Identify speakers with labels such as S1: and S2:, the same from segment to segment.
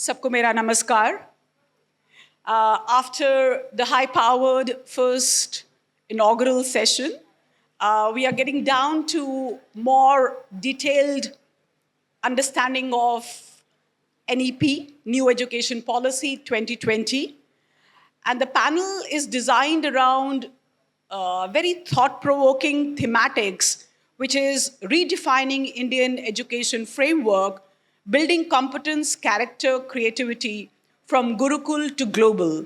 S1: सबको मेरा नमस्कार. After the high-powered first inaugural session, we are getting down to more detailed understanding of NEP, New Education Policy 2020. And the panel is designed around very thought-provoking thematics, which is redefining Indian education framework, building competence, character, creativity from Gurukul to global.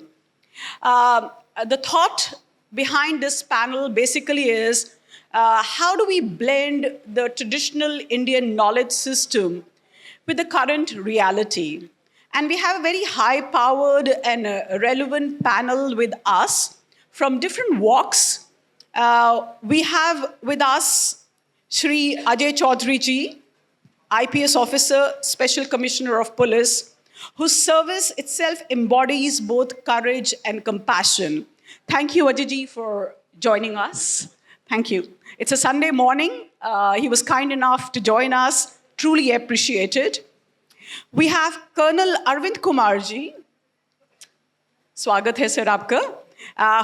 S1: The thought behind this panel basically is how do we blend the traditional Indian knowledge system with the current reality? And we have a very high-powered and relevant panel with us from different walks. We have with us Shri Ajay Chaudhary ji, IPS officer, Special Commissioner of Police, whose service itself embodies both courage and compassion. Thank you, Ajay ji, for joining us. Thank you. It's a Sunday morning. He was kind enough to join us. Truly appreciated. We have Colonel Arvind Kumar ji, Swagat hai sir aapka,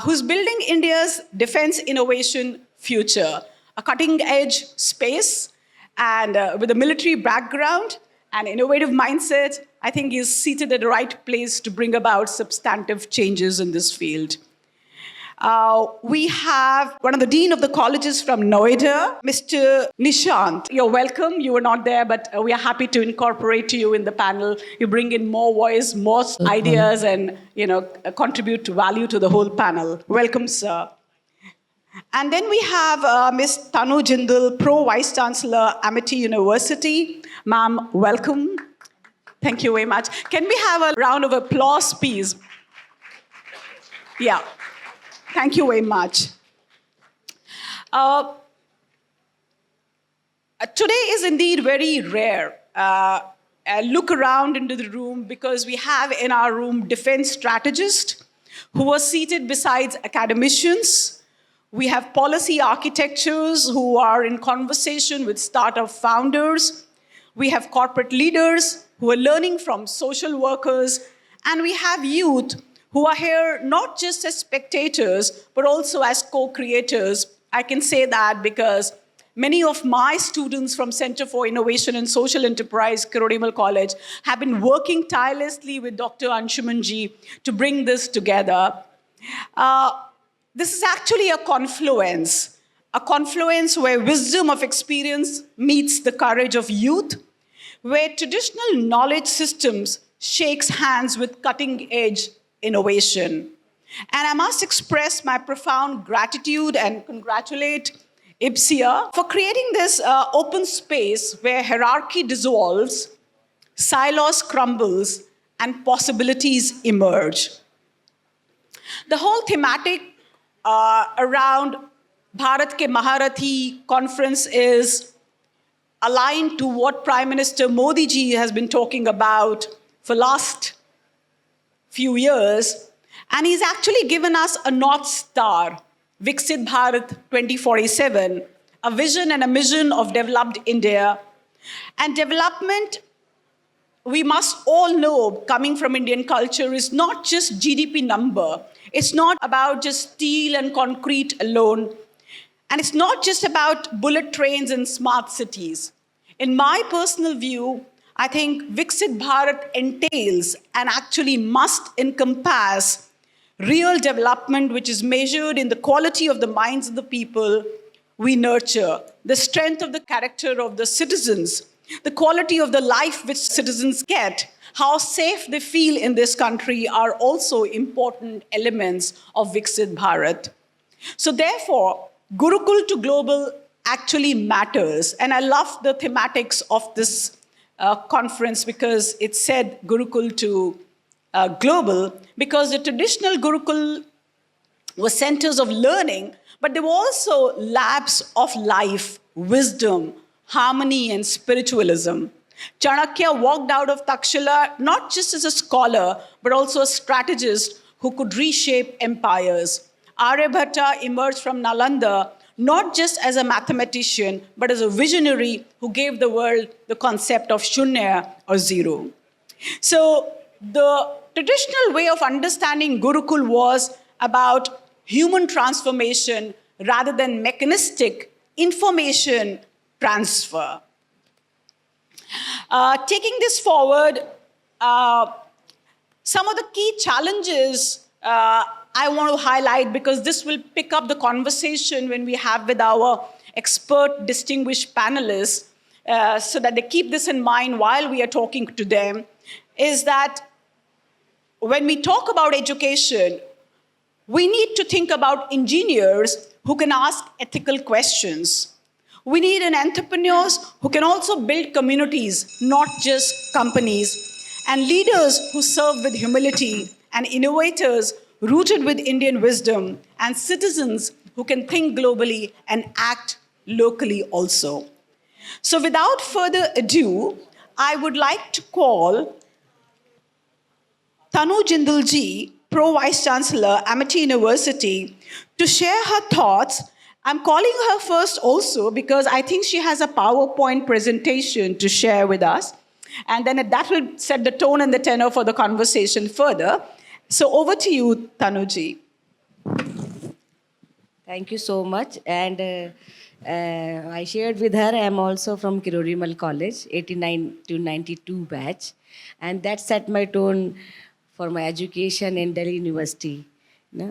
S1: who's building India's defense innovation future, a cutting-edge space, and with a military background and innovative mindset. I think he's seated at the right place to bring about substantive changes in this field. We have one of the dean of the colleges from Noida, Mr. Nishant. You're welcome. You were not there, but we are happy to incorporate you in the panel. You bring in more voice, more ideas, and contribute to value to the whole panel. Welcome, sir. And then we have Ms. Tanu Jindal, Pro Vice Chancellor, Amity University. Ma'am, welcome. Thank you very much. Can we have a round of applause, please? Yeah. Thank you very much. Today is indeed very rare. Look around into the room because we have in our room defense strategists who are seated besides academicians. We have policy architects who are in conversation with startup founders. We have corporate leaders who are learning from social workers. And we have youth who are here not just as spectators, but also as co-creators. I can say that because many of my students from Center for Innovation and Social Enterprise, Kirodimal College, have been working tirelessly with Dr. Anshuman ji to bring this together. This is actually a confluence where wisdom of experience meets the courage of youth, where traditional knowledge systems shakes hands with cutting-edge innovation. And I must express my profound gratitude and congratulate IPSIA for creating this open space where hierarchy dissolves, silos crumbles, and possibilities emerge. The whole thematic around Bharat Ke Maharathi conference is aligned to what Prime Minister Modi ji has been talking about for last few years, and he's actually given us a North Star, Viksit Bharat 2047, a vision and a mission of developed India. And development, we must all know, coming from Indian culture, is not just GDP number. It's not about just steel and concrete alone. And it's not just about bullet trains and smart cities. In my personal view, I think Viksit Bharat entails and actually must encompass real development, which is measured in the quality of the minds of the people we nurture, the strength of the character of the citizens, the quality of the life which citizens get, how safe they feel in this country are also important elements of Viksit Bharat. So therefore, Gurukul to global actually matters. And I love the thematics of this conference because it said Gurukul to global, because the traditional Gurukul was centers of learning, but there were also labs of life, wisdom, harmony, and spiritualism. Chanakya walked out of Takshila not just as a scholar, but also a strategist who could reshape empires. Aryabhatta emerged from Nalanda not just as a mathematician, but as a visionary who gave the world the concept of shunya or zero. So the traditional way of understanding Gurukul was about human transformation rather than mechanistic information transfer. Taking this forward, some of the key challenges I want to highlight, because this will pick up the conversation when we have with our expert distinguished panelists, so that they keep this in mind while we are talking to them, is that when we talk about education, we need to think about engineers who can ask ethical questions. We need an entrepreneurs who can also build communities, not just companies, and leaders who serve with humility, and innovators rooted with Indian wisdom, and citizens who can think globally and act locally also. So without further ado, I would like to call Tanu Jindal ji, Pro Vice Chancellor, Amity University, to share her thoughts. I'm calling her first also because I think she has a PowerPoint presentation to share with us. And then that will set the tone and the tenor for the conversation further. So over to you, Tanu ji.
S2: Thank you so much. And I shared with her, I'm also from Kirorimal College, 89 to 92 batch. And that set my tone for my education in Delhi University.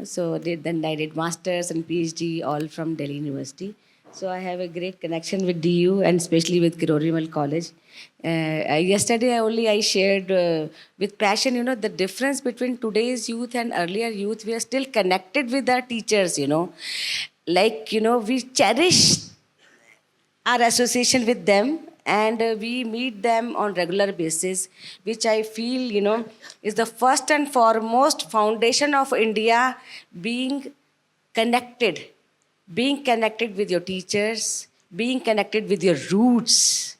S2: So then I did masters and PhD all from Delhi University. So I have a great connection with DU and especially with Kirorimal College. Yesterday I shared with passion, the difference between today's youth and earlier youth. We are still connected with our teachers, we cherish our association with them, and we meet them on regular basis, which I feel, is the first and foremost foundation of India being connected with your teachers, being connected with your roots,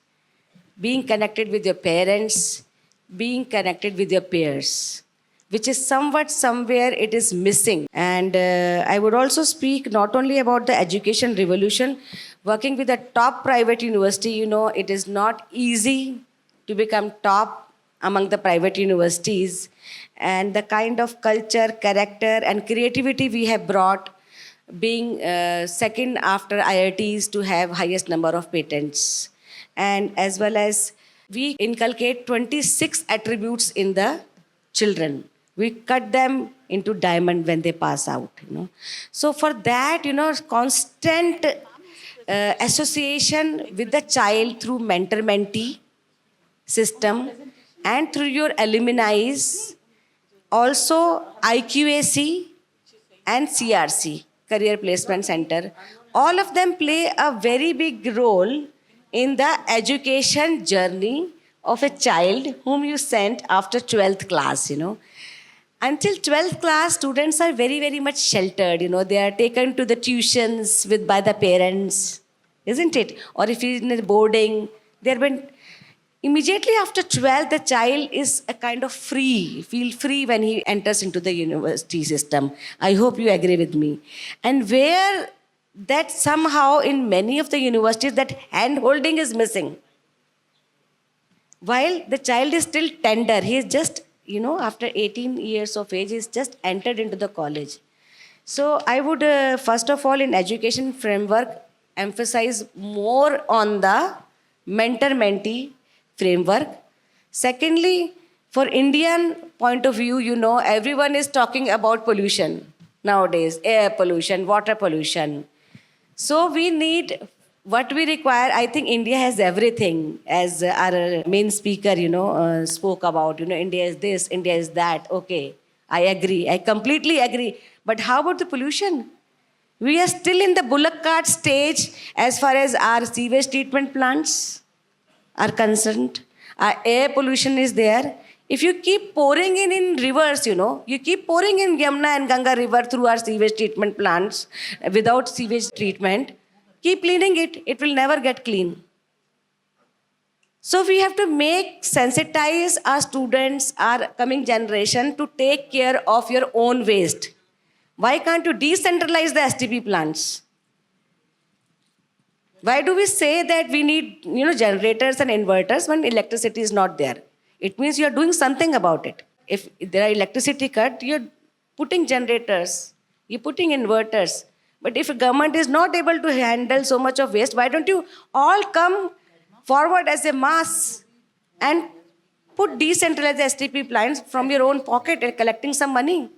S2: being connected with your parents, being connected with your peers, which is somewhere it is missing. And I would also speak not only about the education revolution, working with a top private university, it is not easy to become top among the private universities. And the kind of culture, character, and creativity we have brought, being second after IITs to have highest number of patents. And as well as we inculcate 26 attributes in the children. We cut them into diamond when they pass out. So for that, constant association with the child through mentor-mentee system and through your alumni, also IQAC and CRC, Career Placement Center, all of them play a very big role in the education journey of a child whom you sent after 12th class, Until 12th class, students are very, very much sheltered, They are taken to the tuitions by the parents, isn't it? Or if you're in a boarding, they're been... Immediately after 12th, the child is a kind of feel free when he enters into the university system. I hope you agree with me. And where that somehow in many of the universities, that hand-holding is missing. While the child is still tender, he is just, after 18 years of age, he's just entered into the college. So I would, first of all, in education framework, emphasize more on the mentor-mentee framework. Secondly, for Indian point of view, everyone is talking about pollution nowadays, air pollution, water pollution. So we need, what we require, I think India has everything, as our main speaker, spoke about, India is this, India is that. Okay, I agree. I completely agree. But how about the pollution? We are still in the bullock cart stage as far as our sewage treatment plants are concerned. Our air pollution is there. If you keep pouring in rivers, you keep pouring in Yamuna and Ganga river through our sewage treatment plants without sewage treatment, keep cleaning it, it will never get clean. So we have to sensitize our students, our coming generation, to take care of your own waste. Why can't you decentralize the STP plants? Why do we say that we need, generators and inverters when electricity is not there? It means you are doing something about it. If there are electricity cut, you're putting generators, you're putting inverters. But if a government is not able to handle so much of waste, why don't you all come forward as a mass and put decentralized STP plants from your own pocket and collecting some money?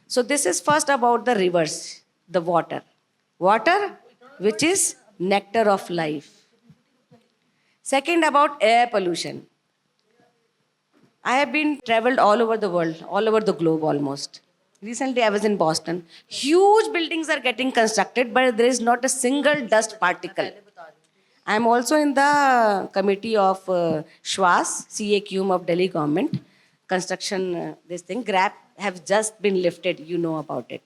S2: So this is first about the rivers, the water. Water, which is nectar of life. Second, about air pollution. I have been traveled all over the world, all over the globe almost. Recently, I was in Boston. Huge buildings are getting constructed, but there is not a single dust particle. I am also in the committee of Shwas, CAQM of Delhi government. Construction, this thing, GRAP, have just been lifted. You know about it.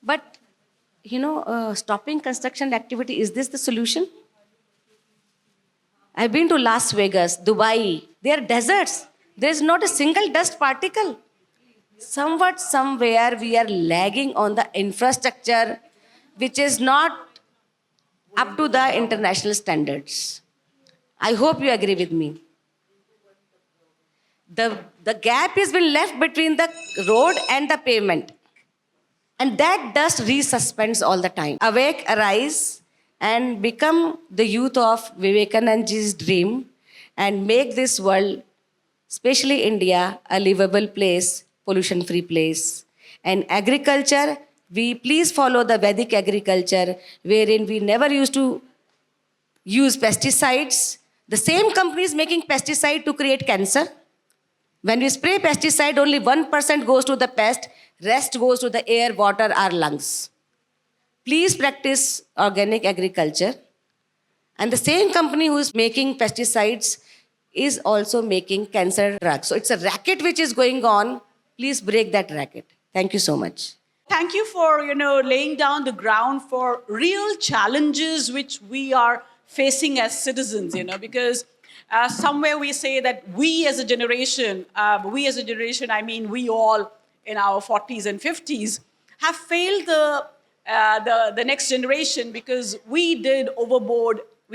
S2: But, stopping construction activity, is this the solution? I've been to Las Vegas, Dubai. They are deserts. There is not a single dust particle. Somewhat, somewhere, we are lagging on the infrastructure, which is not up to the international standards. I hope you agree with me. The gap has been left between the road and the pavement. And that dust resuspends all the time. Awake, arise, and become the youth of Vivekananda's dream and make this world, especially India, a livable place, pollution-free place. And agriculture, we please follow the Vedic agriculture, wherein we never used to use pesticides. The same company is making pesticide to create cancer. When we spray pesticide, only 1% goes to the pest, rest goes to the air, water, or lungs. Please practice organic agriculture. And the same company who is making pesticides is also making cancer drugs. So it's a racket which is going on. Please break that racket. Thank you so much.
S1: Thank you for, laying down the ground for real challenges which we are facing as citizens, because somewhere we say that we as a generation, I mean we all in our 40s and 50s, have failed the next generation because we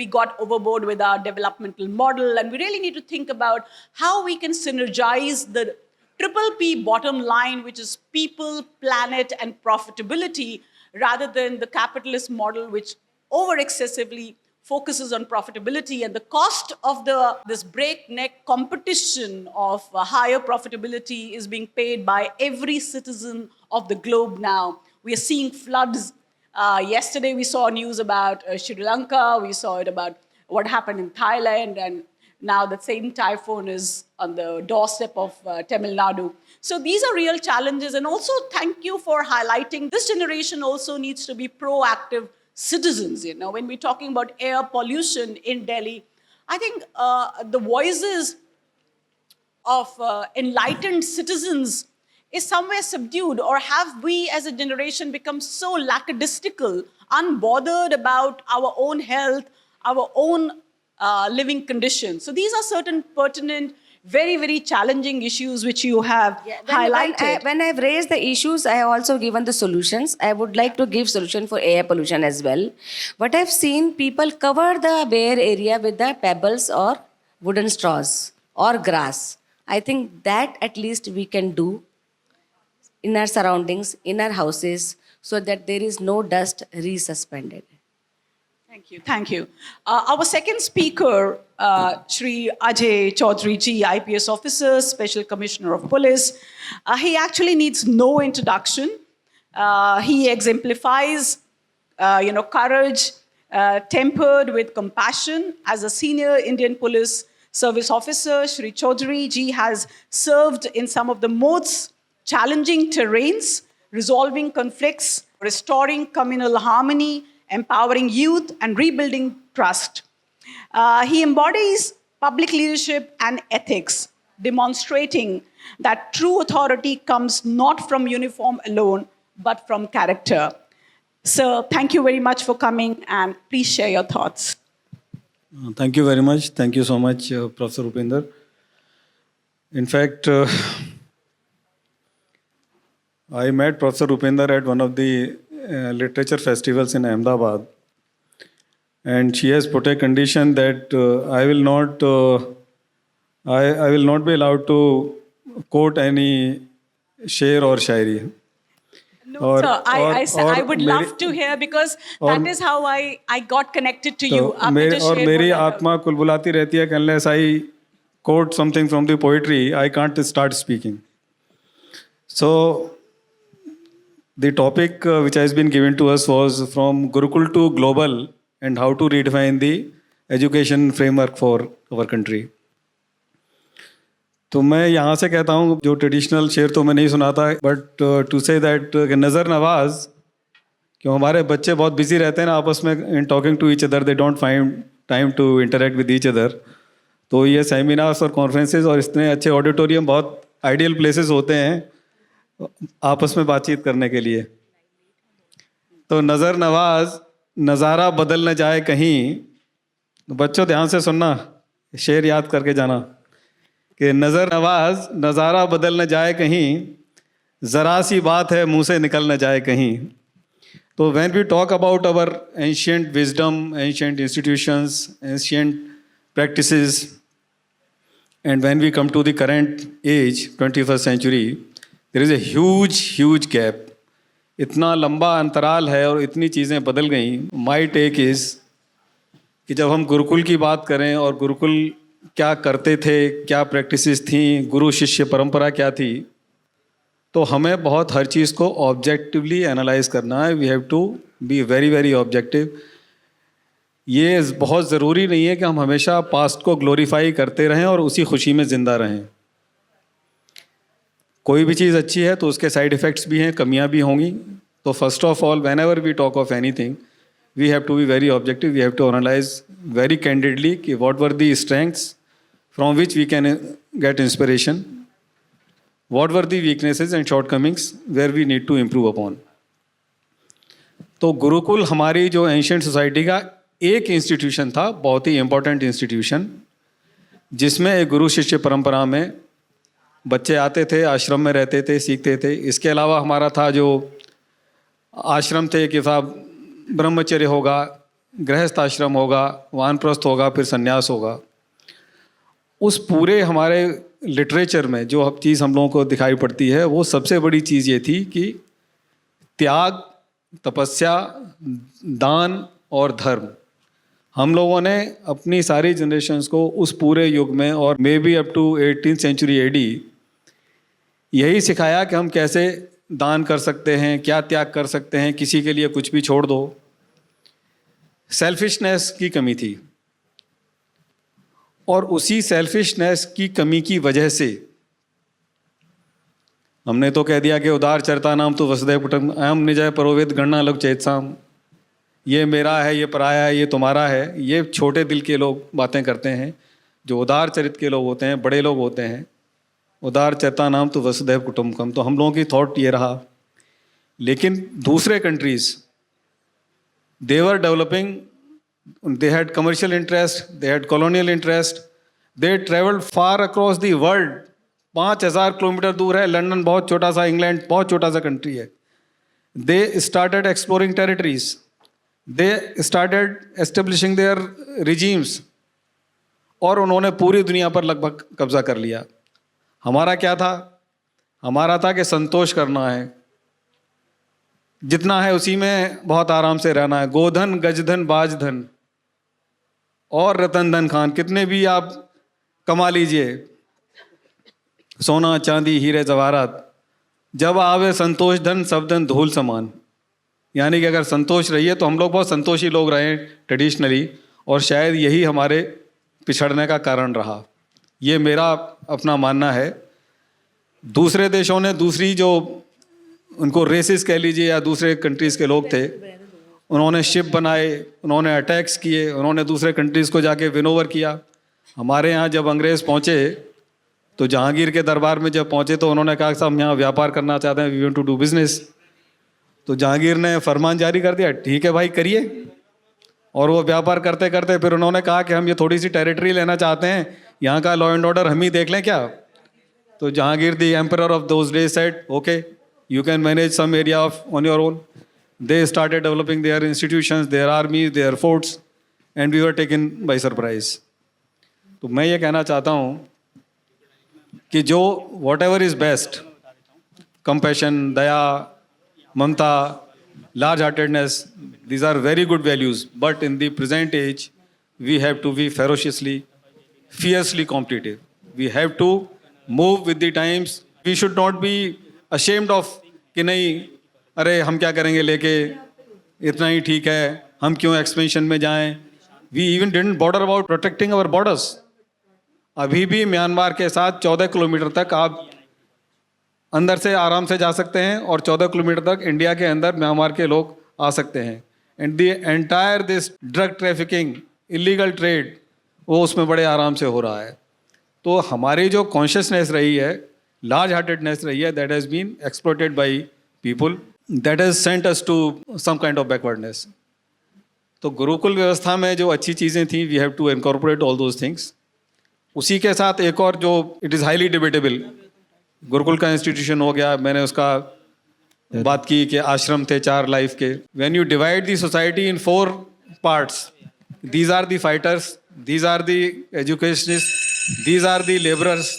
S1: got overboard with our developmental model, and we really need to think about how we can synergize the triple P bottom line, which is people, planet, and profitability, rather than the capitalist model, which over excessively focuses on profitability. And the cost of this breakneck competition of higher profitability is being paid by every citizen of the globe now. We are seeing floods. Yesterday, we saw news about Sri Lanka. We saw it about what happened in Thailand. And now the same typhoon is on the doorstep of Tamil Nadu. So these are real challenges. And also, thank you for highlighting this generation also needs to be proactive citizens. When we're talking about air pollution in Delhi, I think the voices of enlightened citizens is somewhere subdued, or have we as a generation become so lackadaisical, unbothered about our own health, our own living conditions? So these are certain pertinent, very, very challenging issues which you have highlighted.
S2: When I've raised the issues, I have also given the solutions. I would like to give solution for air pollution as well. But I've seen people cover the bare area with the pebbles or wooden straws or grass. I think that at least we can do in our surroundings, in our houses, so that there is no dust resuspended.
S1: Thank you. Our second speaker, Shri Ajay Chaudhary ji, IPS officer, Special Commissioner of Police. He actually needs no introduction. He exemplifies, courage tempered with compassion. As a senior Indian Police Service officer, Shri Chaudhary ji has served in some of the most challenging terrains, resolving conflicts, restoring communal harmony, empowering youth, and rebuilding trust. He embodies public leadership and ethics, demonstrating that true authority comes not from uniform alone, but from character. Sir, thank you very much for coming, and please share your thoughts.
S3: Thank you very much. Thank you so much, Professor Upinder. In fact, I met Professor Upinder at one of the literature festivals in Ahmedabad, and she has put a condition that I will not I will not be allowed to quote any शेर और शायरी.
S1: No,
S3: और-
S1: sir, I would
S3: मेरी-
S1: love to hear because that is how I got connected to you.
S3: तो
S1: आपने
S3: मेरे
S1: जो
S3: और
S1: शेर
S3: मेरी
S1: बोला था।
S3: आत्मा कुलबुलाती रहती है कि unless I quote something from the poetry, I can't start speaking. So the topic which has been given to us was from Gurukul to global and how to redefine the education framework for our country. तो मैं यहाँ से कहता हूँ, जो traditional शेर तो मैं नहीं सुनाता, बट टू से दैट नज़र नवाज, क्यों हमारे बच्चे बहुत बिजी रहते हैं ना आपस में in talking to each other, they don't find time to interact with each other. तो ये सेमिनार्स और कॉन्फ्रेंसेस और इतने अच्छे ऑडिटोरियम बहुत आइडियल प्लेसेस होते हैं आपस में बातचीत करने के लिए. तो नज़र नवाज नज़ारा बदल न जाए कहीं. बच्चों ध्यान से सुनना, शेर याद करके जाना कि नज़र नवाज नज़ारा बदल न जाए कहीं, ज़रा सी बात है मुंह से निकल न जाए कहीं. तो when we talk about our ancient wisdom, ancient institutions, ancient practices, and when we come to the current age 21st century, there is a huge gap. इतना लंबा अंतराल है और इतनी चीज़ें बदल गई. माई टेक इज़ कि जब हम गुरुकुल की बात करें और गुरुकुल क्या करते थे, क्या प्रैक्टिसेस थी, गुरु शिष्य परंपरा क्या थी, तो हमें बहुत हर चीज़ को ऑब्जेक्टिवली एनालाइज करना है. We have to be very objective. ये बहुत ज़रूरी नहीं है कि हम हमेशा पास्ट को ग्लोरीफाई करते रहें और उसी खुशी में ज़िंदा रहें. कोई भी चीज़ अच्छी है तो उसके साइड इफ़ेक्ट्स भी हैं, कमियां भी होंगी. तो first of all, whenever we talk of anything, we have to be very objective. We have to analyze very candidly कि what were the strengths from which we can get inspiration, what were the weaknesses and shortcomings where we need to improve upon. तो गुरुकुल हमारी जो ancient society का एक institution था, बहुत ही important institution, जिसमें एक गुरु शिष्य परंपरा में बच्चे आते थे, आश्रम में रहते थे, सीखते थे. इसके अलावा हमारा था जो आश्रम थे कि साहब ब्रह्मचर्य होगा, गृहस्थ आश्रम होगा, वानप्रस्थ होगा, फिर संन्यास होगा. उस पूरे हमारे लिटरेचर में जो चीज़ हम लोगों को दिखाई पड़ती है, वो सबसे बड़ी चीज़ ये थी कि त्याग, तपस्या, दान और धर्म. हम लोगों ने अपनी सारी जनरेशन्स को उस पूरे युग में और maybe up to 18th century AD यही सिखाया कि हम कैसे दान कर सकते हैं, क्या त्याग कर सकते हैं, किसी के लिए कुछ भी छोड़ दो. सेल्फिशनेस की कमी थी और उसी सेल्फिशनेस की कमी की वजह से हमने तो कह दिया कि उदार चरता नाम तो वसुधैव कुटुंबकम, अहम निजय परोवेद गणना लग चेतसाम. ये मेरा है, ये पराया है, ये तुम्हारा है. ये छोटे दिल के लोग बातें करते हैं. जो उदार चरित्र के लोग होते हैं, बड़े लोग होते हैं, उदार चरता नाम तो वसुधैव कुटुंबकम. तो हम लोगों की थॉट ये रहा. लेकिन दूसरे countries, they were developing, they had commercial interest, they had colonial interest, they travelled far across the world. 5000 kilometre दूर है लंदन, बहुत छोटा सा, इंग्लैंड बहुत छोटा सा कंट्री है. They started exploring territories, they started establishing their regimes, और उन्होंने पूरी दुनिया पर लगभग कब्जा कर लिया. हमारा क्या था? हमारा था कि संतोष करना है, जितना है उसी में बहुत आराम से रहना है. गोधन, गजधन, बाजधन और रतन धन खान, कितने भी आप कमा लीजिए, सोना चांदी हीरे जवाहरात, जब आवे संतोष धन सब धन धूल समान. यानी कि अगर संतोष रही है, तो हम लोग बहुत संतोषी लोग रहे ट्रेडिशनली, और शायद यही हमारे पिछड़ने का कारण रहा. ये मेरा अपना मानना है. दूसरे देशों ने, दूसरी जो उनको रेसिस कह लीजिए या दूसरे कंट्रीज़ के लोग थे, उन्होंने शिप बनाए, उन्होंने अटैक्स किए, उन्होंने दूसरे कंट्रीज़ को जाके विन ओवर किया. हमारे यहाँ जब अंग्रेज़ पहुँचे, तो जहांगीर के दरबार में जब पहुँचे तो उन्होंने कहा कि हम यहाँ व्यापार करना चाहते हैं, we want to do business. तो जहांगीर ने फरमान जारी कर दिया, ठीक है भाई करिए. और वो व्यापार करते करते फिर उन्होंने कहा कि हम ये थोड़ी सी टेरिटरी लेना चाहते हैं, यहाँ का लॉ एंड ऑर्डर हम ही देख लें क्या. तो Jahangir the emperor of those days said, okay, you can manage some area on your own. They started developing their institutions, their armies, their forts, and we were taken by surprise. तो मैं ये कहना चाहता हूँ कि जो whatever is best, compassion, दया, ममता, large heartedness, these are very good values. But in the present age, we have to be ferociously, fiercely competitive. We have to move with the times. We should not be ashamed of कि नहीं, अरे हम क्या करेंगे लेके, इतना ही ठीक है, हम क्यों एक्सपेंशन में जाएं. We even didn't bother about protecting our borders. अभी भी म्यांमार के साथ 14 किलोमीटर तक आप अंदर से आराम से जा सकते हैं और 14 किलोमीटर तक इंडिया के अंदर म्यांमार के लोग आ सकते हैं. And the entire this drug trafficking, illegal trade, वो उसमें बड़े आराम से हो रहा है. तो हमारी जो कॉन्शियसनेस रही है, लार्ज हार्टेडनेस रही है, that has been exploited by people, that has sent us to some kind of backwardness. तो गुरुकुल व्यवस्था में जो अच्छी चीज़ें थी, we have to incorporate all those things. उसी के साथ एक और जो it is highly debatable, gurukul का इंस्टीट्यूशन हो गया, मैंने उसका बात की कि आश्रम थे 4 लाइफ के. When you divide the society in 4 parts, these are the fighters, these are the educationist, these are the labourers.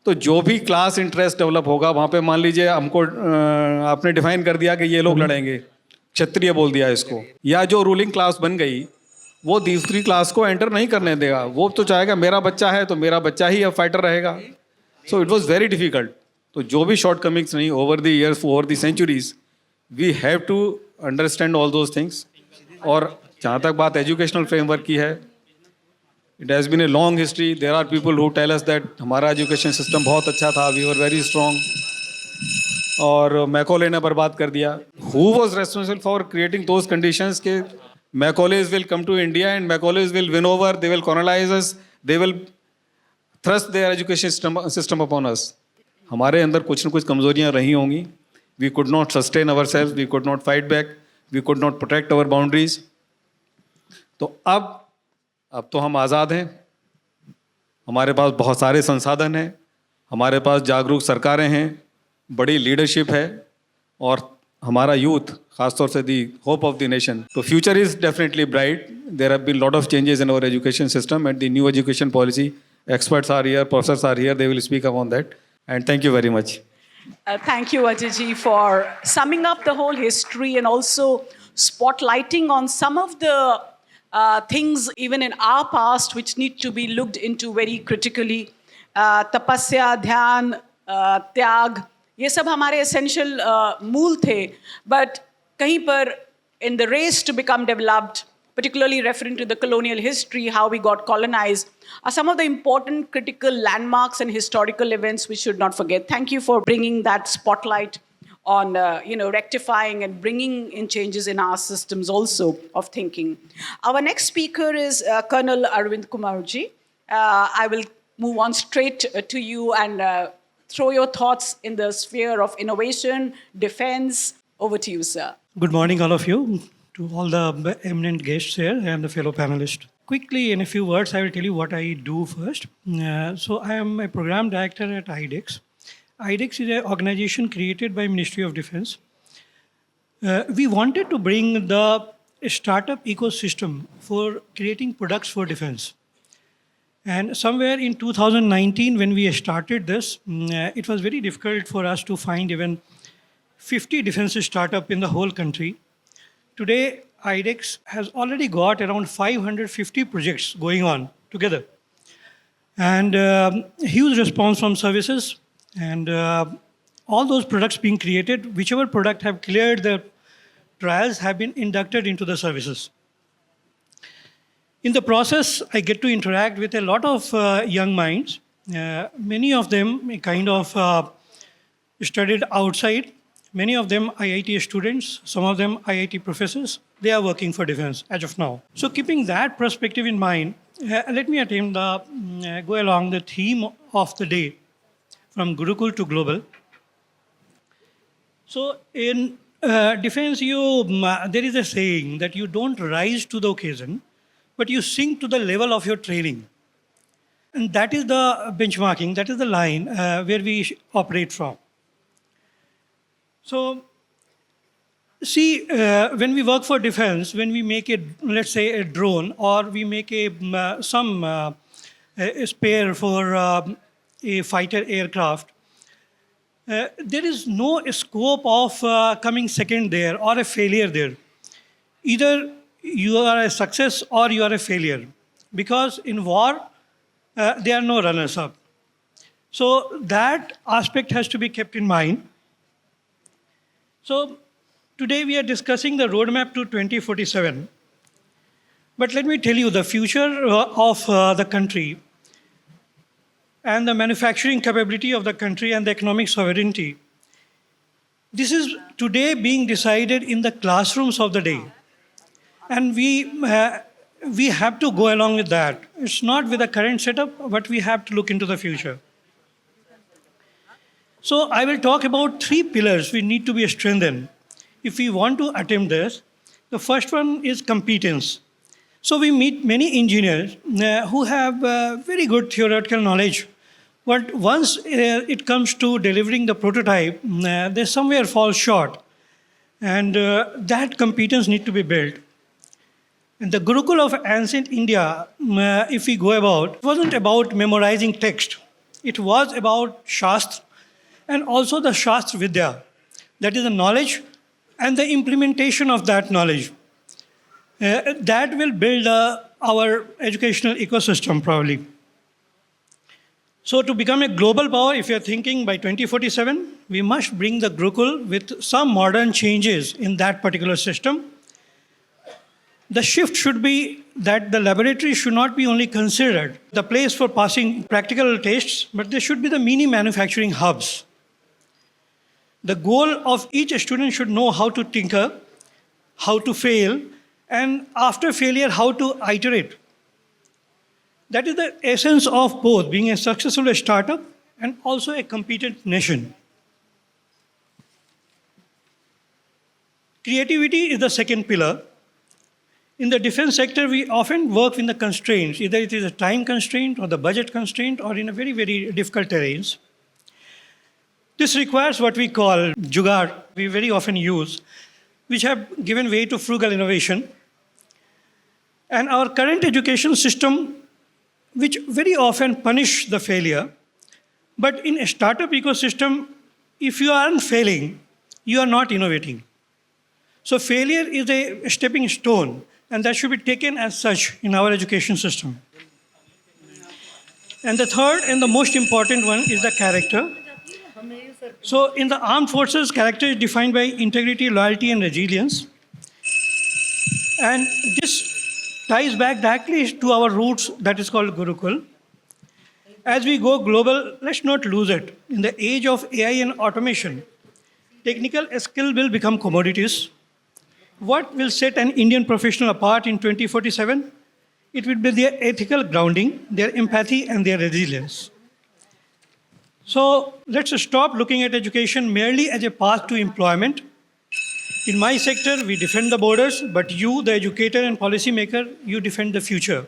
S3: तो जो भी क्लास इंटरेस्ट डेवलप होगा वहाँ पे, मान लीजिए हमको आपने डिफाइन कर दिया कि ये लोग लड़ेंगे, क्षत्रिय बोल दिया इसको, या जो रूलिंग क्लास बन गई वो दूसरी क्लास को एंटर नहीं करने देगा. वो तो चाहेगा मेरा बच्चा है तो मेरा बच्चा ही अब फाइटर रहेगा. So it was very difficult. तो जो भी shortcomings नहीं over the years, over the centuries, we have to understand all those things. और जहाँ तक बात educational framework की है, it has been a long history. There are people who tell us that हमारा education system बहुत अच्छा था, we were very strong. और मैकॉले ने बर्बाद कर दिया. Who was responsible for creating those conditions के Macaulays will come to India and Macaulays will win over, they will colonize us, they will thrust their education system upon us. हमारे अंदर कुछ न कुछ कमजोरियां रही होंगी. We could not sustain ourselves, we could not fight back, we could not protect our boundaries. तो अब तो हम आज़ाद हैं, हमारे पास बहुत सारे संसाधन हैं, हमारे पास जागरूक सरकारें हैं, बड़ी लीडरशिप है, और हमारा यूथ खासतौर से the hope of the nation. तो future is definitely bright. There have been lot of changes in our education system and the new education policy. Experts are here, professors are here, they will speak upon that. And thank you very much.
S1: Thank you, Ajay, for summing up the whole history and also spotlighting on some of the things even in our past which need to be looked into very critically. Tapasya, dhyan, त्याग, ये सब हमारे essential मूल थे. But कहीं पर in the race to become developed, particularly referring to the colonial history, how we got colonized, are some of the important critical landmarks and historical events we should not forget. Thank you for bringing that spotlight on rectifying and bringing in changes in our systems also of thinking. Our next speaker is Colonel Arvind Kumarji. I will move on straight to you and throw your thoughts in the sphere of innovation, defense. Over to you, sir.
S4: Good morning, all of you, to all the eminent guests here and the fellow panelists. Quickly, in a few words, I will tell you what I do first. So I am a program director at IDEX. IDEX is an organization created by Ministry of Defense. We wanted to bring the startup ecosystem for creating products for defense. And somewhere in 2019, when we started this, it was very difficult for us to find even 50 defense startup in the whole country. Today, IDEX has already got around 550 projects going on together. And huge response from services, and all those products being created, whichever product have cleared the trials have been inducted into the services. In the process, I get to interact with a lot of young minds. Many of them kind of studied outside. Many of them IIT students, some of them IIT professors. They are working for defense as of now. So keeping that perspective in mind, let me attempt go along the theme of the day, from Gurukul to global. So in defense, there is a saying that you don't rise to the occasion, but you sink to the level of your training. And that is the benchmarking, that is the line where we operate from. So, see, when we work for defense, when we make let's say a drone, or we make a spare for a fighter aircraft, there is no scope of coming second there or a failure there. Either you are a success or you are a failure, because in war, there are no runners-up. So that aspect has to be kept in mind. So today we are discussing the roadmap to 2047. But let me tell you, the future of the country and the manufacturing capability of the country and the economic sovereignty, this is today being decided in the classrooms of the day. And we have to go along with that. It's not with the current setup, but we have to look into the future. So I will talk about 3 pillars we need to be strengthened if we want to attempt this. The first one is competence. So we meet many engineers who have very good theoretical knowledge, but once it comes to delivering the prototype, they somewhere fall short, and that competence need to be built. And the Gurukul of ancient India, if we go about, wasn't about memorizing text. It was about Shastra and also the Shastra Vidya, that is the knowledge and the implementation of that knowledge. That will build our educational ecosystem probably. So to become a global power, if you're thinking by 2047, we must bring the Gurukul with some modern changes in that particular system. The shift should be that the laboratory should not be only considered the place for passing practical tests, but they should be the mini manufacturing hubs. The goal of each student should know how to tinker, how to fail, and after failure, how to iterate. That is the essence of both being a successful startup and also a competent nation. Creativity is the second pillar. In the defense sector, we often work in the constraints. Either it is a time constraint or the budget constraint or in a very, very difficult terrains. This requires what we call jugaad, we very often use, which have given way to frugal innovation. And our current education system, which very often punish the failure, but in a startup ecosystem, if you aren't failing, you are not innovating. So failure is a stepping stone, and that should be taken as such in our education system. And the third and the most important one is the character. So in the armed forces, character is defined by integrity, loyalty, and resilience. And this ties back directly to our roots, that is called Gurukul. As we go global, let's not lose it. In the age of AI and automation, technical skill will become commodities. What will set an Indian professional apart in 2047? It will be their ethical grounding, their empathy, and their resilience. So let's stop looking at education merely as a path to employment. In my sector, we defend the borders, but you, the educator and policymaker, you defend the future.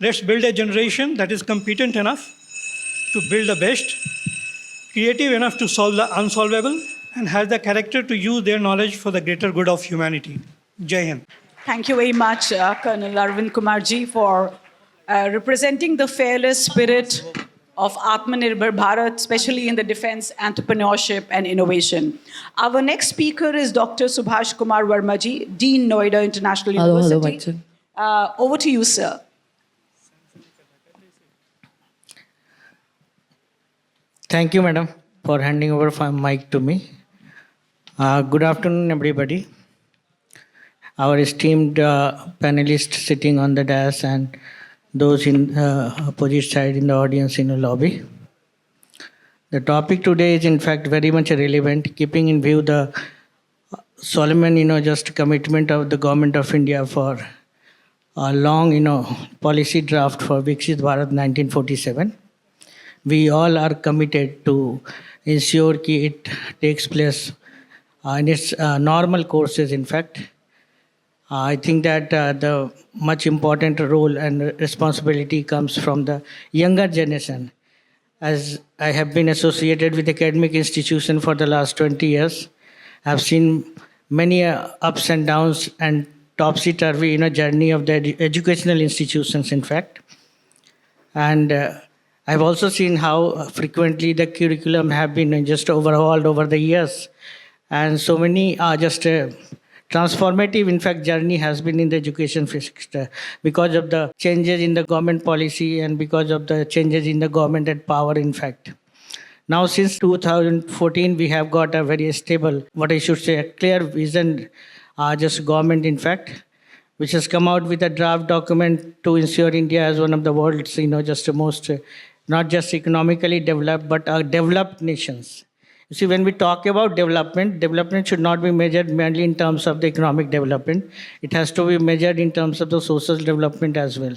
S4: Let's build a generation that is competent enough to build the best, creative enough to solve the unsolvable, and has the character to use their knowledge for the greater good of humanity. Jai Hind.
S1: Thank you very much, Colonel Arvind Kumarji, for representing the fearless spirit of Atmanirbhar Bharat, especially in the defense, entrepreneurship, and innovation. Our next speaker is Dr. Subhash Kumar Vermaji, Dean, Noida International University. Over to you, sir.
S5: Thank you, madam, for handing over the mic to me. Good afternoon, everybody. Our esteemed panelists sitting on the dais and those in opposite side in the audience in the lobby. The topic today is in fact very much relevant, keeping in view the solemn, just commitment of the government of India for a long, policy draft for Viksit Bharat 1947. We all are committed to ensure that it takes place in its normal courses, in fact. I think that the much important role and responsibility comes from the younger generation. As I have been associated with academic institution for the last 20 years, I have seen many ups and downs and topsy-turvy journey of the educational institutions, in fact. And I've also seen how frequently the curriculum have been just overhauled over the years, and so many just transformative, in fact, journey has been in the education sector because of the changes in the government policy and because of the changes in the government at power, in fact. Now, since 2014, we have got a very stable, what I should say, a clear vision, just government, in fact, which has come out with a draft document to ensure India as one of the world's, just the most, not just economically developed, but developed nations. You see, when we talk about development, development should not be measured merely in terms of the economic development. It has to be measured in terms of the social development as well.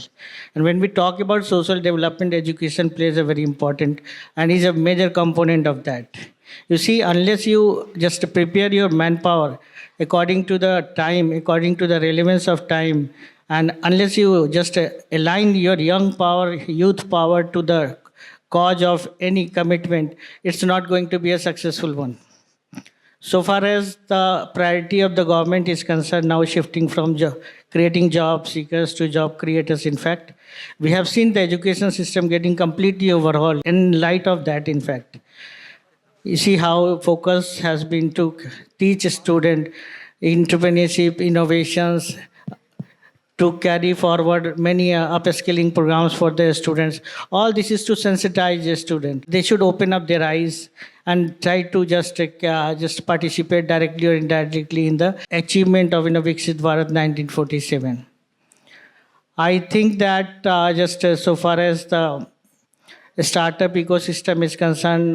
S5: And when we talk about social development, education plays a very important and is a major component of that. You see, unless you just prepare your manpower according to the time, according to the relevance of time, and unless you just align your young power, youth power to the cause of any commitment, it's not going to be a successful one. So far as the priority of the government is concerned, now shifting from creating job seekers to job creators, in fact, we have seen the education system getting completely overhauled. In light of that, in fact, you see how focus has been to teach a student entrepreneurship, innovations, to carry forward many upskilling programs for the students. All this is to sensitize the student. They should open up their eyes and try to just participate directly or indirectly in the achievement of Viksit Bharat 1947. I think that so far as the startup ecosystem is concerned,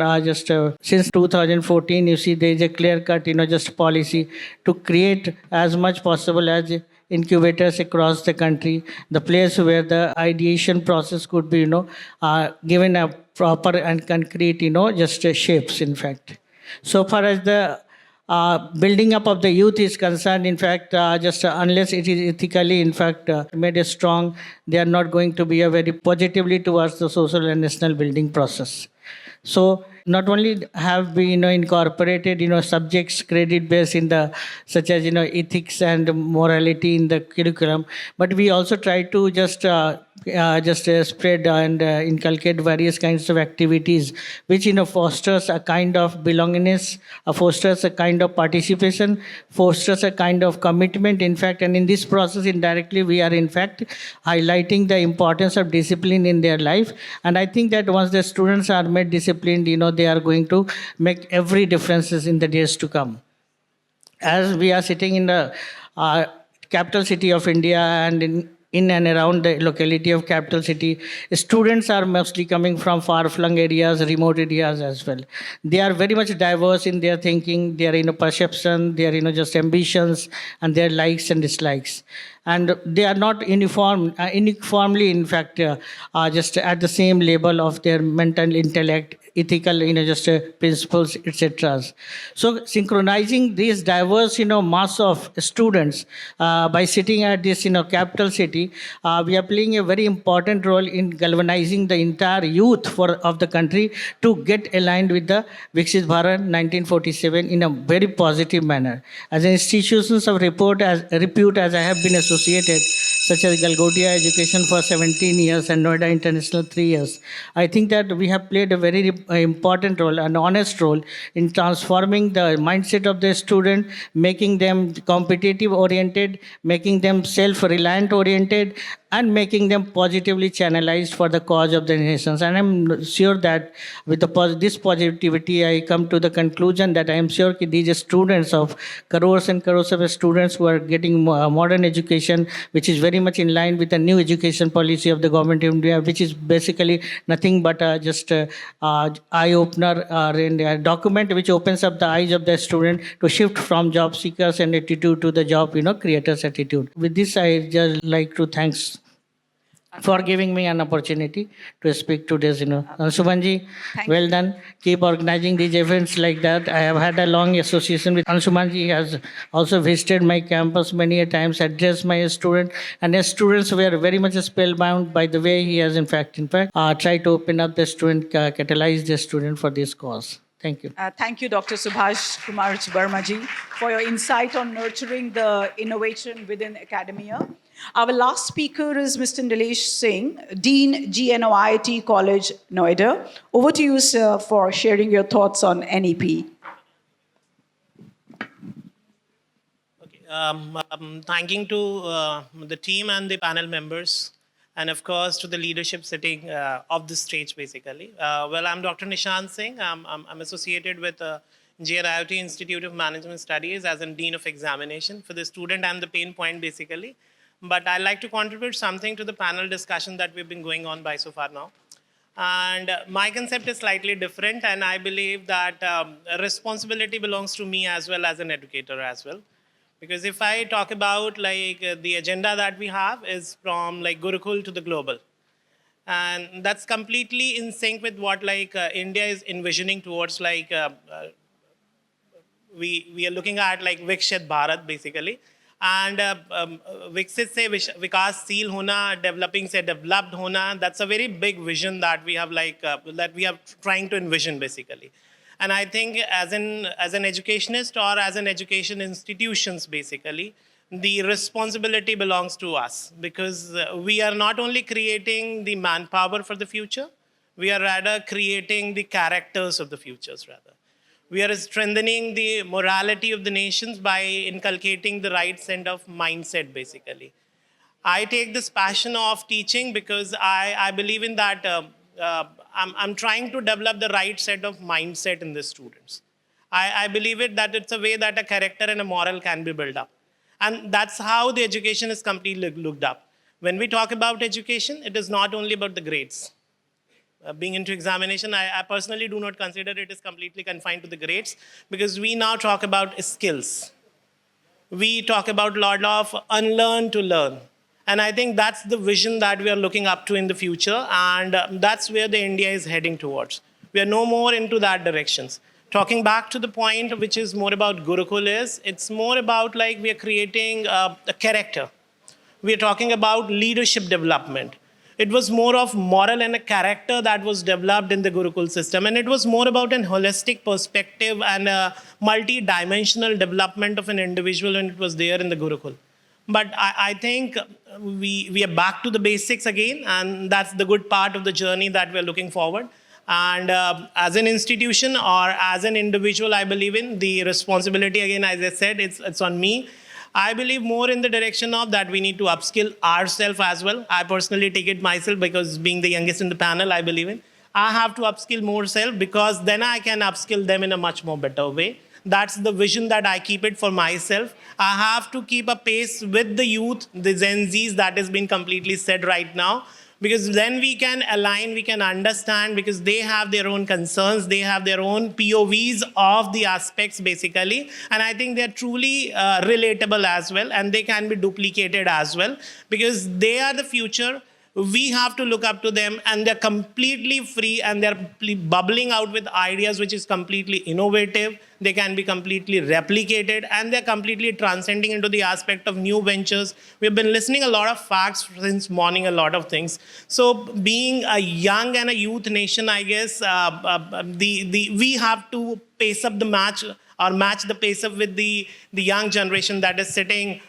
S5: since 2014, you see there is a clear-cut, just policy to create as much possible as incubators across the country, the place where the ideation process could be, given a proper and concrete, shapes, in fact. So far as the building up of the youth is concerned, in fact, unless it is ethically, in fact, made a strong, they are not going to be a very positively towards the social and national building process. So not only have we incorporated subjects credit based in the such as ethics and morality in the curriculum, but we also try to just spread and inculcate various kinds of activities which fosters a kind of belongingness, fosters a kind of participation, fosters a kind of commitment, in fact. And in this process, indirectly, we are in fact highlighting the importance of discipline in their life. And I think that once the students are made disciplined, they are going to make every differences in the days to come. As we are sitting in the capital city of India and in and around the locality of capital city, students are mostly coming from far-flung areas, remote areas as well. They are very much diverse in their thinking, their perception, their just ambitions, and their likes and dislikes. And they are not uniformly, in fact, just at the same level of their mental intellect, ethical, principles, etc. So synchronizing these diverse, mass of students by sitting at this, capital city, we are playing a very important role in galvanizing the entire youth of the country to get aligned with the Viksit Bharat 1947 in a very positive manner. As institutions of repute, as I have been associated, such as Galgotia Education for 17 years and Noida International 3 years, I think that we have played a very important role, an honest role in transforming the mindset of the student, making them competitive oriented, making them self-reliant oriented, and making them positively channelized for the cause of the nations. And I'm sure that with this positivity, I come to the conclusion that I am sure that these students of crores and crores of students who are getting modern education, which is very much in line with the new education policy of the government of India, which is basically nothing but just eye-opener and a document which opens up the eyes of the student to shift from job seekers and attitude to the job creators attitude. With this, I just like to thanks for giving me an opportunity to speak to this. Anshumanji, well done. Keep organizing these events like that. I have had a long association with Anshumanji. He has also visited my campus many a times, addressed my students, and his students were very much spellbound by the way he has, in fact, tried to open up the student, catalyze the student for this cause. Thank you.
S1: Thank you, Dr. Subhash Kumar Subarmaji, for your insight on nurturing the innovation within academia. Our last speaker is Mr. Nilesh Singh, Dean, GNOIT College, Noida. Over to you, sir, for sharing your thoughts on NEP.
S6: Thanking to the team and the panel members, and of course to the leadership sitting off the stage, basically. Well, I'm Dr. Nishant Singh. I'm associated with GNIOT Institute of Management Studies as a Dean of Examination. For the student, I'm the pain point, basically. But I'd like to contribute something to the panel discussion that we've been going on by so far now. And my concept is slightly different, and I believe that responsibility belongs to me as well as an educator as well. Because if I talk about the agenda that we have is from like Gurukul to the global. And that's completely in sync with what India is envisioning towards we are looking at like Vikshit Bharat basically. And Viksit se Vikas Seal hona, developing se developed hona, that's a very big vision that we have that we are trying to envision basically. And I think as an educationist or as an education institutions, basically, the responsibility belongs to us because we are not only creating the manpower for the future, we are rather creating the characters of the futures rather. We are strengthening the morality of the nations by inculcating the right set of mindset, basically. I take this passion of teaching because I believe in that I'm trying to develop the right set of mindset in the students. I believe it that it's a way that a character and a moral can be built up. And that's how the education is completely looked up. When we talk about education, it is not only about the grades. Being into examination, I personally do not consider it is completely confined to the grades because we now talk about skills. We talk about a lot of unlearn to learn. And I think that's the vision that we are looking up to in the future. And that's where the India is heading towards. We are no more into that directions. Talking back to the point, which is more about Gurukul it's more about we are creating a character. We are talking about leadership development. It was more of moral and a character that was developed in the Gurukul system. And it was more about an holistic perspective and a multi-dimensional development of an individual when it was there in the Gurukul. But I think we are back to the basics again, and that's the good part of the journey that we're looking forward. And as an institution or as an individual, I believe in the responsibility, again, as I said, it's on me. I believe more in the direction of that we need to upskill ourselves as well. I personally take it myself because being the youngest in the panel, I believe in. I have to upskill more self because then I can upskill them in a much more better way. That's the vision that I keep it for myself. I have to keep a pace with the youth, the Gen Zs that has been completely said right now. Because then we can align, we can understand, because they have their own concerns, they have their own POVs of the aspects basically. And I think they're truly relatable as well, and they can be duplicated as well, because they are the future. We have to look up to them, and they're completely free, and they're bubbling out with ideas which is completely innovative. They can be completely replicated, and they're completely transcending into the aspect of new ventures. We've been listening a lot of facts since morning, a lot of things. So being a young and a youth nation, I guess we have to pace up the match, or match the pace up with the young generation that is sitting,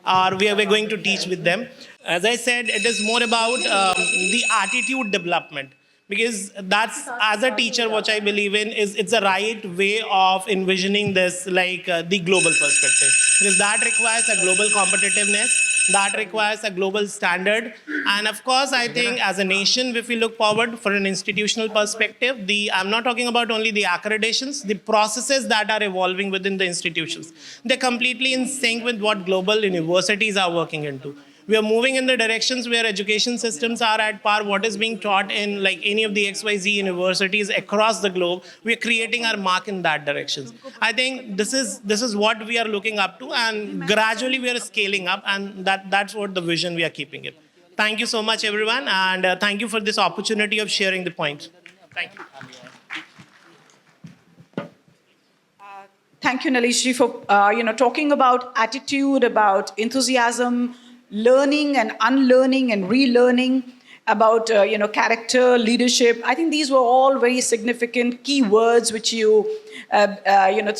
S6: or we're going to teach with them. As I said, it is more about the attitude development, because that's, as a teacher, what I believe in is it's a right way of envisioning this, the global perspective, because that requires a global competitiveness, that requires a global standard. And of course, I think as a nation, if we look forward for an institutional perspective, I'm not talking about only the accreditations, the processes that are evolving within the institutions. They're completely in sync with what global universities are working into. We are moving in the directions where education systems are at par what is being taught in any of the XYZ universities across the globe. We are creating our mark in that direction. I think this is what we are looking up to, and gradually we are scaling up, and that's what the vision we are keeping it. Thank you so much, everyone, and thank you for this opportunity of sharing the points. Thank you.
S1: Thank you, Nalishji, for talking about attitude, about enthusiasm, learning and unlearning and relearning. about character, leadership. I think these were all very significant key words which you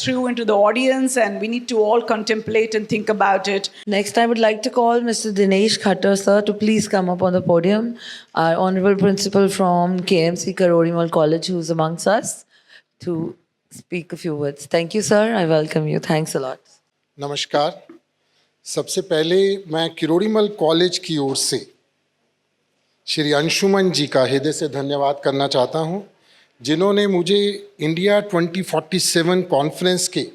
S1: threw into the audience, and we need to all contemplate and think about it.
S7: Next, I would like to call Mr. Dinesh Khattar, sir, to please come up on the podium. Our Honorable Principal from KMC Karorimal College, who's amongst us, to speak a few words. Thank you, sir. I welcome you. Thanks a lot.
S8: नमस्कार। सबसे पहले मैं Kirorimal college की ओर से श्री अंशुमन जी का हृदय से धन्यवाद करना चाहता हूं, जिन्होंने मुझे इंडिया 2047 कॉन्फ्रेंस के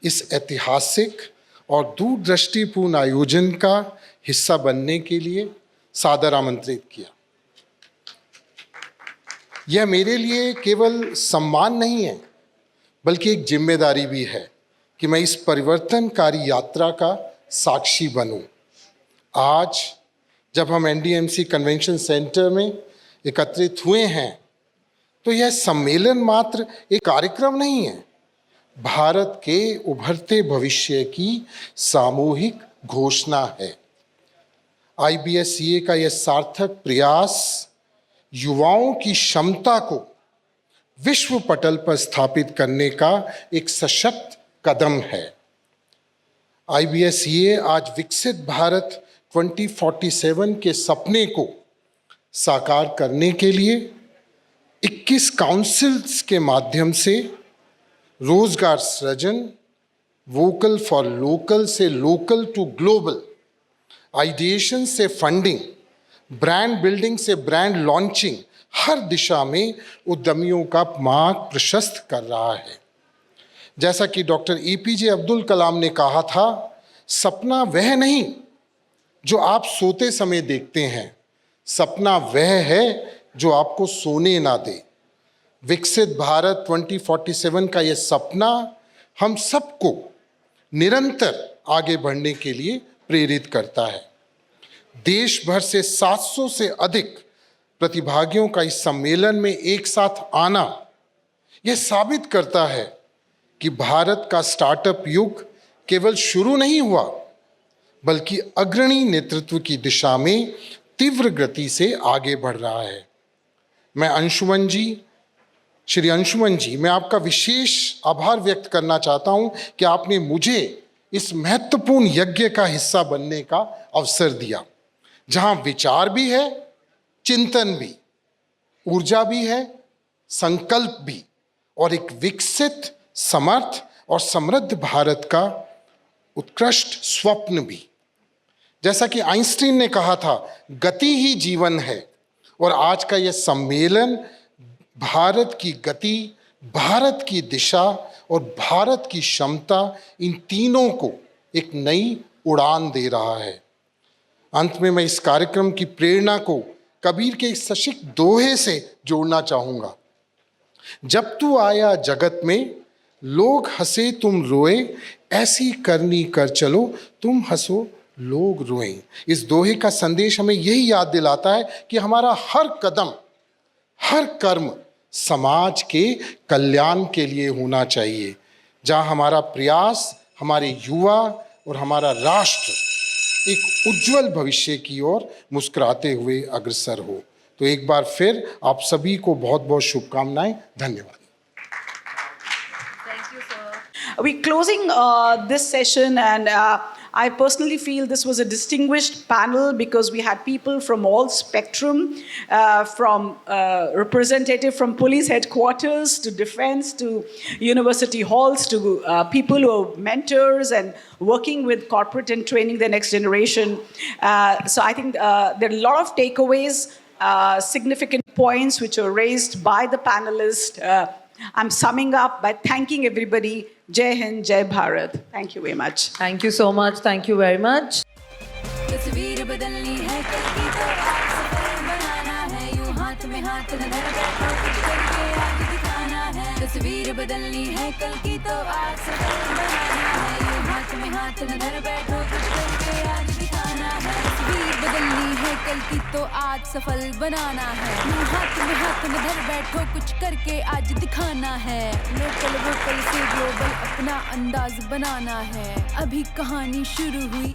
S8: इस ऐतिहासिक और दूरदृष्टिपूर्ण आयोजन का हिस्सा बनने के लिए सादर आमंत्रित किया। यह मेरे लिए केवल सम्मान नहीं है, बल्कि एक जिम्मेदारी भी है कि मैं इस परिवर्तनकारी यात्रा का साक्षी बनूं। आज जब हम एनडीएमसी कन्वेंशन सेंटर में एकत्रित हुए हैं, तो यह सम्मेलन मात्र एक कार्यक्रम नहीं है, भारत के उभरते भविष्य की सामूहिक घोषणा है। IBSCA का यह सार्थक प्रयास युवाओं की क्षमता को विश्व पटल पर स्थापित करने का एक सशक्त कदम है। IBSCA आज विकसित भारत 2047 के सपने को साकार करने के लिए 21 काउंसिल्स के माध्यम से रोजगार सृजन, वोकल फॉर लोकल से लोकल टू ग्लोबल, आइडिएशन से फंडिंग, ब्रांड बिल्डिंग से ब्रांड लॉन्चिंग, हर दिशा में उद्यमियों का मार्ग प्रशस्त कर रहा है। जैसा कि डॉक्टर APJ अब्दुल कलाम ने कहा था, सपना वह नहीं जो आप सोते समय देखते हैं, सपना वह है जो आपको सोने ना दे। विकसित भारत 2047 का यह सपना हम सबको निरंतर आगे बढ़ने के लिए प्रेरित करता है। देश भर से 700 से अधिक प्रतिभागियों का इस सम्मेलन में एक साथ आना यह साबित करता है कि भारत का स्टार्टअप युग केवल शुरू नहीं हुआ, बल्कि अग्रणी नेतृत्व की दिशा में तीव्र गति से आगे बढ़ रहा है। मैं श्री अंशुमन जी, मैं आपका विशेष आभार व्यक्त करना चाहता हूं कि आपने मुझे इस महत्वपूर्ण यज्ञ का हिस्सा बनने का अवसर दिया, जहां विचार भी है, चिंतन भी, ऊर्जा भी है, संकल्प भी, और एक विकसित, समर्थ और समृद्ध भारत का उत्कृष्ट स्वप्न भी। जैसा कि आइंस्टीन ने कहा था, गति ही जीवन है, और आज का यह सम्मेलन भारत की गति, भारत की दिशा और भारत की क्षमता, इन तीनों को एक नई उड़ान दे रहा है। अंत में मैं इस कार्यक्रम की प्रेरणा को कबीर के इस सशिक दोहे से जोड़ना चाहूंगा। जब तू आया जगत में, लोग हंसे तुम रोए, ऐसी करनी कर चलो, तुम हंसो लोग रोएं। इस दोहे का संदेश हमें यही याद दिलाता है कि हमारा हर कदम, हर कर्म समाज के कल्याण के लिए होना चाहिए, जहां हमारा प्रयास हमारे युवा और हमारा राष्ट्र एक उज्जवल भविष्य की ओर मुस्कुराते हुए अग्रसर हो। तो एक बार फिर आप सभी को बहुत बहुत शुभकामनाएं। धन्यवाद।
S1: We're closing this session, and I personally feel this was a distinguished panel because we had people from all spectrum, from representative from police headquarters to defense to university halls to people who are mentors and working with corporate and training the next generation. So I think there are a lot of takeaways, significant points which were raised by the panelists. I'm summing up by thanking everybody. Jai Hind, Jai Bharat. Thank you very much.
S7: Thank you so much. Thank you very much.
S9: तस्वीर बदलनी है कल की तो आज सफल बनाना है यूं हाथ में हाथ न धर बैठो कुछ करके आज दिखाना है तस्वीर बदलनी है कल की तो आज सफल बनाना है यूं हाथ में हाथ न धर बैठो कुछ करके आज दिखाना है तस्वीर बदलनी है कल की तो आज सफल बनाना है यूं हाथ में हाथ न धर बैठो कुछ करके आज दिखाना है लोकल वोकल से ग्लोबल अपना अंदाज बनाना है अभी कहानी शुरू हुई